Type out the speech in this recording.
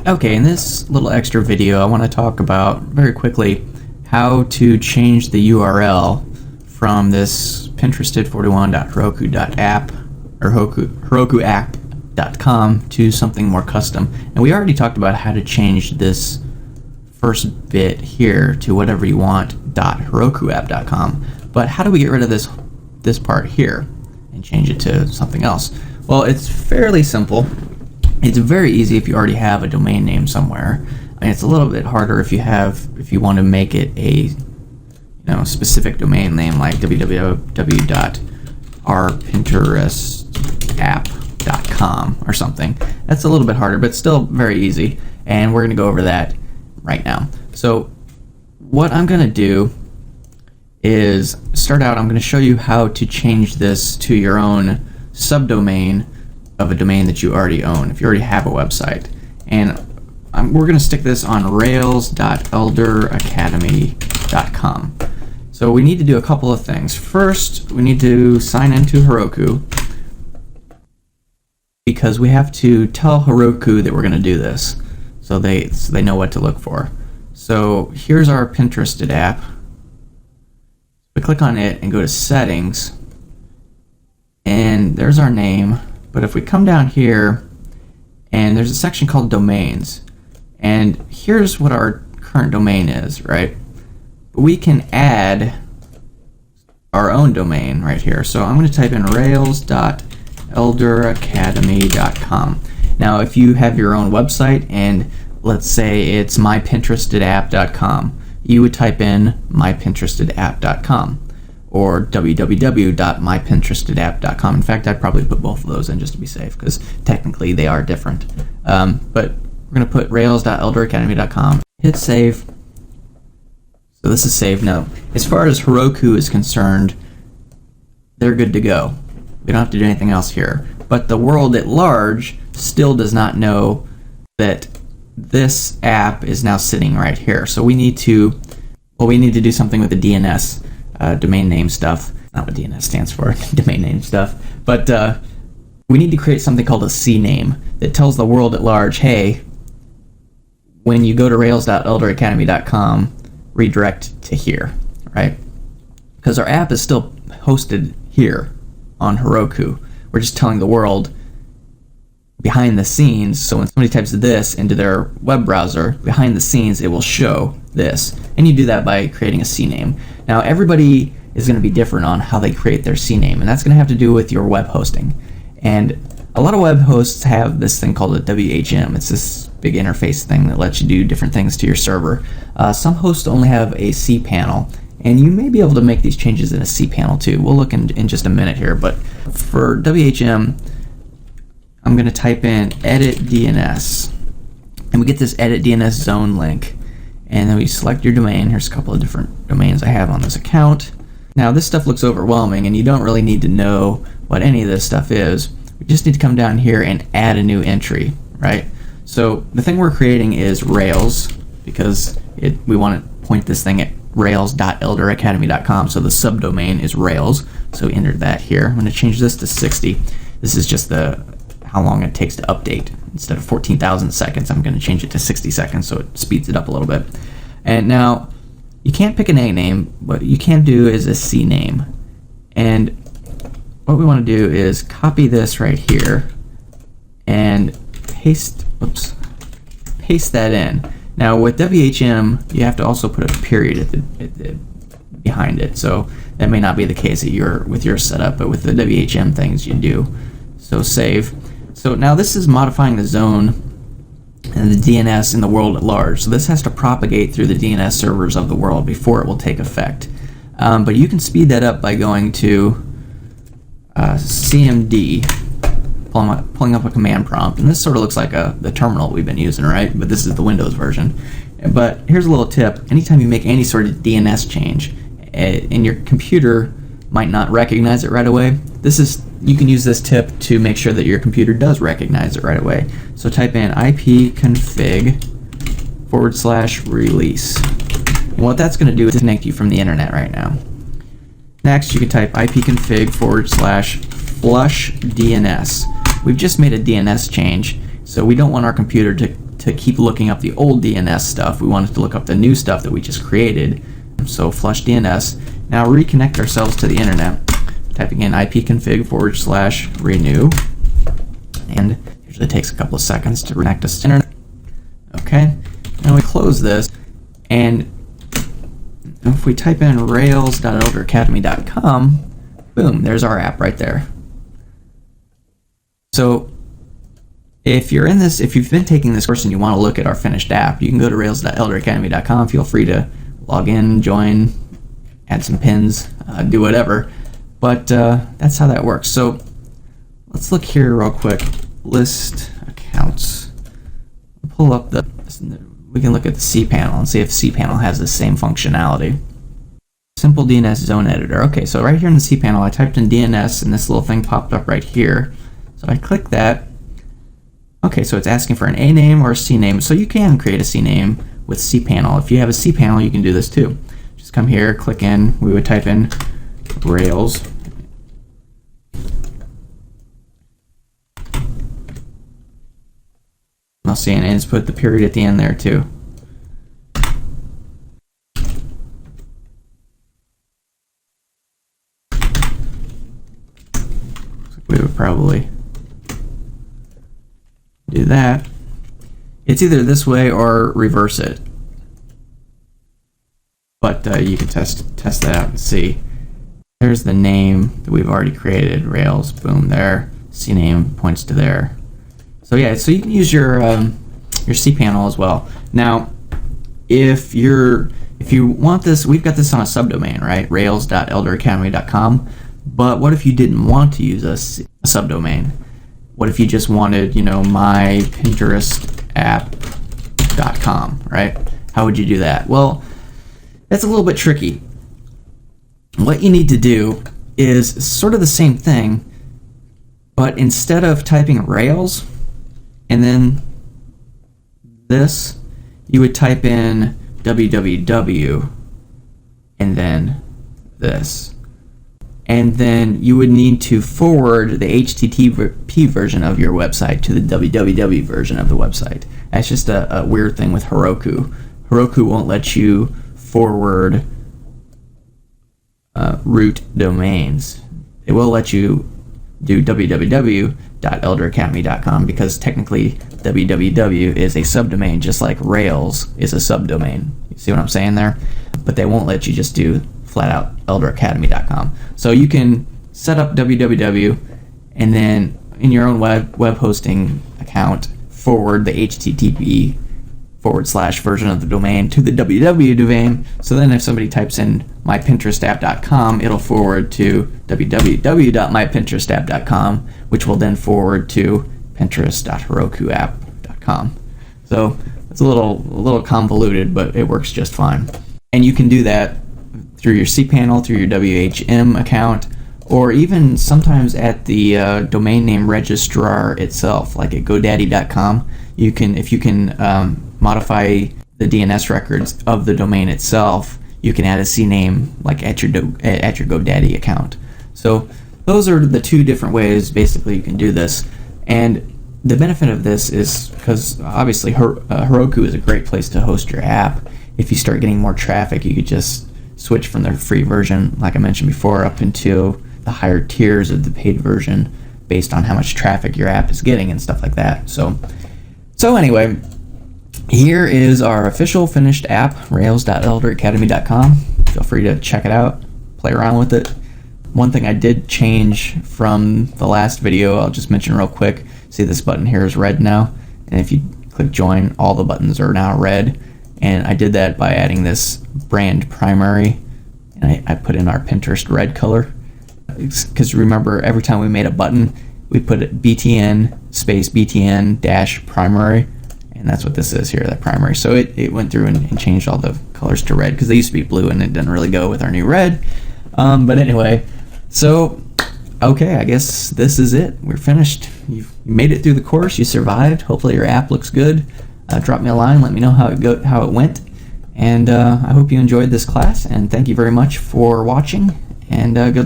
Okay, in this little extra video, I want to talk about very quickly how to change the URL from this pinterested41.heroku.app or herokuapp.com to something more custom. And we already talked about how to change this first bit here to whatever you want .herokuapp.com. But how do we get rid of this part here and change it to something else? Well, it's fairly simple. It's very easy if you already have a domain name somewhere. I mean, it's a little bit harder if you want to make it a specific domain name like www.ourpinterestapp.com or something. That's a little bit harder, but still very easy. And we're going to go over that right now. So what I'm going to do is start out. I'm going to show you how to change this to your own subdomain of a domain that you already own, if you already have a website. And we're going to stick this on Rails.elderacademy.com. So we need to do a couple of things. First, we need to sign into Heroku because we have to tell Heroku that we're going to do this, so they know what to look for. So here's our Pinterested app. We click on it and go to Settings, and there's our name. But if we come down here, and there's a section called Domains, and here's what our current domain is, right? We can add our own domain right here. So I'm going to type in rails.elderacademy.com. Now, if you have your own website, and let's say it's mypinterestedapp.com, you would type in mypinterestedapp.com. or www.mypinterestedapp.com. In fact, I'd probably put both of those in just to be safe, because technically they are different. But we're going to put rails.elderacademy.com. Hit save. So this is saved. Now, as far as Heroku is concerned, they're good to go. We don't have to do anything else here. But the world at large still does not know that this app is now sitting right here. So we need to do something with the DNS. Domain name stuff. Not what DNS stands for, domain name stuff. But we need to create something called a Cname that tells the world at large, hey, when you go to rails.elderacademy.com, redirect to here, right? Because our app is still hosted here on Heroku. We're just telling the world behind the scenes, so when somebody types this into their web browser, behind the scenes it will show this. And you do that by creating a Cname. Now, everybody is going to be different on how they create their Cname, and that's going to have to do with your web hosting. And a lot of web hosts have this thing called a WHM. It's this big interface thing that lets you do different things to your server. Some hosts only have a cPanel, and you may be able to make these changes in a cPanel too. We'll look in just a minute here, but for WHM, I'm going to type in edit DNS, and we get this edit DNS Zone link. And then we select your domain. Here's a couple of different domains I have on this account. Now, this stuff looks overwhelming, and you don't really need to know what any of this stuff is. We just need to come down here and add a new entry, right? So the thing we're creating is Rails, because we want to point this thing at rails.elderacademy.com, so the subdomain is Rails. So we entered that here. I'm going to change this to 60. This is just how long it takes to update. Instead of 14,000 seconds, I'm going to change it to 60 seconds, so it speeds it up a little bit. And now, you can't pick an A name. What you can do is a C name. And what we want to do is copy this right here and paste that in. Now, with WHM, you have to also put a period behind it. So that may not be the case with your setup, but with the WHM things, you do. So save. So now this is modifying the zone and the DNS in the world at large. So this has to propagate through the DNS servers of the world before it will take effect. But you can speed that up by going to CMD, pulling up a command prompt. And this sort of looks like the terminal we've been using, right? But this is the Windows version. But here's a little tip. Anytime you make any sort of DNS change, and your computer might not recognize it right away, you can use this tip to make sure that your computer does recognize it right away. So type in ipconfig/release. And what that's going to do is disconnect you from the internet right now. Next, you can type ipconfig/flush DNS. We've just made a DNS change, so we don't want our computer to to keep looking up the old DNS stuff. We wanted to look up the new stuff that we just created. So flush DNS. Now reconnect ourselves to the internet. Typing in ipconfig/renew. And usually takes a couple of seconds to reconnect us to the internet. Okay. Now we close this. And if we type in rails.elderacademy.com, boom, there's our app right there. So if you're in this, if you've been taking this course and you want to look at our finished app, you can go to rails.elderacademy.com. Feel free to log in, join, add some pins, do whatever. But that's how that works. So let's look here real quick. List accounts. Pull up we can look at the cPanel and see if cPanel has the same functionality. Simple DNS Zone Editor. Okay, so right here in the cPanel, I typed in DNS and this little thing popped up right here. So I click that. Okay, so it's asking for an A name or a C name. So you can create a C name with cPanel. If you have a cPanel, you can do this too. Just come here, click in. We would type in Rails. I'll see, and just put the period at the end there too. We would probably do that. It's either this way or reverse it. But you can test that out and see. There's the name that we've already created, Rails, boom, there. Cname points to there. So yeah, so you can use your cPanel as well. Now, if you want this, we've got this on a subdomain, right? Rails.elderacademy.com. But what if you didn't want to use a subdomain? What if you just wanted, mypinterestapp.com, right? How would you do that? Well, that's a little bit tricky. What you need to do is sort of the same thing, but instead of typing Rails and then this, you would type in www and then this. And then you would need to forward the HTTP version of your website to the www version of the website. That's just a weird thing with Heroku. Heroku won't let you forward root domains. It will let you do www.elderacademy.com because technically www is a subdomain, just like Rails is a subdomain. You see what I'm saying there? But they won't let you just do flat out elderacademy.com. So you can set up www and then in your own web hosting account forward the HTTP / version of the domain to the www domain. So then if somebody types in mypinterestapp.com, it'll forward to www.mypinterestapp.com, which will then forward to pinterest.herokuapp.com. So it's a little convoluted, but it works just fine. And you can do that through your cPanel, through your WHM account, or even sometimes at the domain name registrar itself, like at GoDaddy.com. If you can modify the DNS records of the domain itself, you can add a CName like at your GoDaddy account. So those are the two different ways basically you can do this. And the benefit of this is because obviously Heroku is a great place to host your app. If you start getting more traffic, you could just switch from their free version, like I mentioned before, up into the higher tiers of the paid version based on how much traffic your app is getting and stuff like that. So anyway, here is our official finished app, rails.elderacademy.com. Feel free to check it out, play around with it. One thing I did change from the last video, I'll just mention real quick. See, this button here is red now, and if you click join, all the buttons are now red. And I did that by adding this brand primary, and I put in our Pinterest red color. Because remember, every time we made a button, we put it btn space btn dash primary, and that's what this is here, the primary. So it went through and changed all the colors to red because they used to be blue and it didn't really go with our new red. But anyway, so okay, I guess this is it. We're finished. You made it through the course. You survived. Hopefully your app looks good. Drop me a line. Let me know how it went. And I hope you enjoyed this class. And thank you very much for watching. And good luck.